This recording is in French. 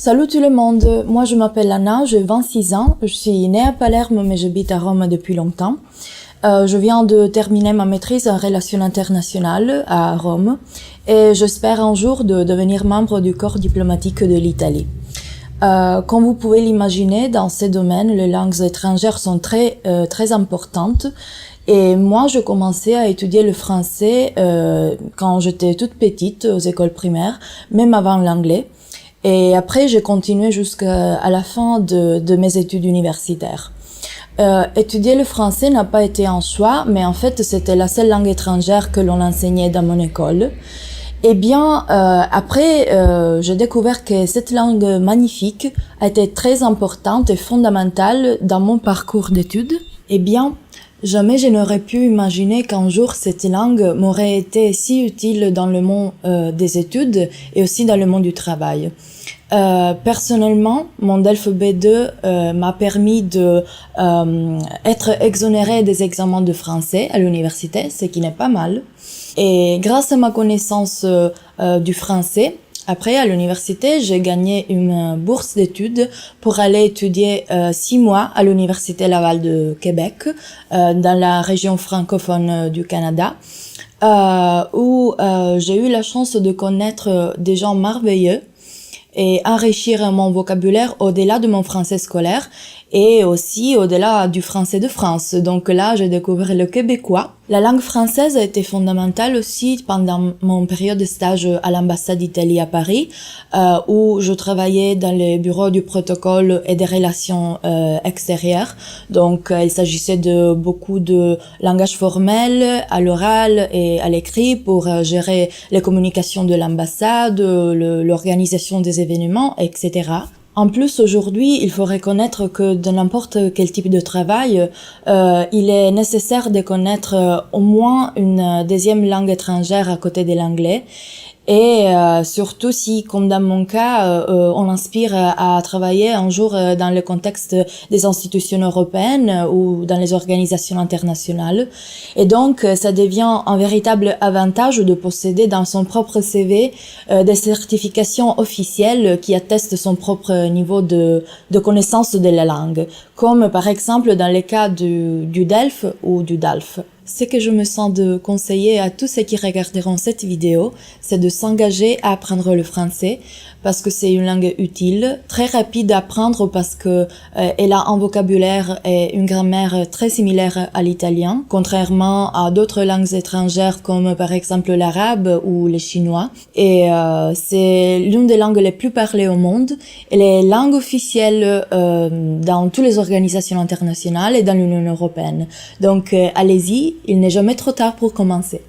Salut tout le monde, moi je m'appelle Anna, j'ai 26 ans, je suis née à Palerme mais j'habite à Rome depuis longtemps. Je viens de terminer ma maîtrise en relations internationales à Rome et j'espère un jour de devenir membre du corps diplomatique de l'Italie. Comme vous pouvez l'imaginer, dans ces domaines, les langues étrangères sont très importantes. Et moi, je commençais à étudier le français quand j'étais toute petite aux écoles primaires, même avant l'anglais. Et après, j'ai continué jusqu'à la fin de mes études universitaires. Étudier le français n'a pas été un choix, mais en fait, c'était la seule langue étrangère que l'on enseignait dans mon école. Eh bien, après, j'ai découvert que cette langue magnifique a été très importante et fondamentale dans mon parcours d'études. Eh bien, jamais je n'aurais pu imaginer qu'un jour cette langue m'aurait été si utile dans le monde des études et aussi dans le monde du travail. Personnellement, mon DELF B2 m'a permis de être exonérée des examens de français à l'université, ce qui n'est pas mal. Et grâce à ma connaissance du français, après à l'université, j'ai gagné une bourse d'études pour aller étudier 6 mois à l'université Laval de Québec, dans la région francophone du Canada, où j'ai eu la chance de connaître des gens merveilleux et enrichir mon vocabulaire au-delà de mon français scolaire et aussi au-delà du français de France. Donc là, j'ai découvert le québécois. La langue française a été fondamentale aussi pendant mon période de stage à l'ambassade d'Italie à Paris, où je travaillais dans les bureaux du protocole et des relations extérieures. Donc, il s'agissait de beaucoup de langage formel, à l'oral et à l'écrit pour gérer les communications de l'ambassade, l'organisation des événements, etc. En plus, aujourd'hui, il faut reconnaître que dans n'importe quel type de travail, il est nécessaire de connaître au moins une deuxième langue étrangère à côté de l'anglais. Et surtout si, comme dans mon cas, on aspire à travailler un jour dans le contexte des institutions européennes ou dans les organisations internationales. Et donc, ça devient un véritable avantage de posséder dans son propre CV des certifications officielles qui attestent son propre niveau de connaissance de la langue, comme par exemple dans le cas du DELF ou du DALF. Ce que je me sens de conseiller à tous ceux qui regarderont cette vidéo, c'est de s'engager à apprendre le français parce que c'est une langue utile, très rapide à apprendre parce que elle a un vocabulaire et une grammaire très similaire à l'italien, contrairement à d'autres langues étrangères comme par exemple l'arabe ou le chinois. Et c'est l'une des langues les plus parlées au monde. Elle est langue officielle dans toutes les organisations internationales et dans l'Union européenne. Donc allez-y, il n'est jamais trop tard pour commencer.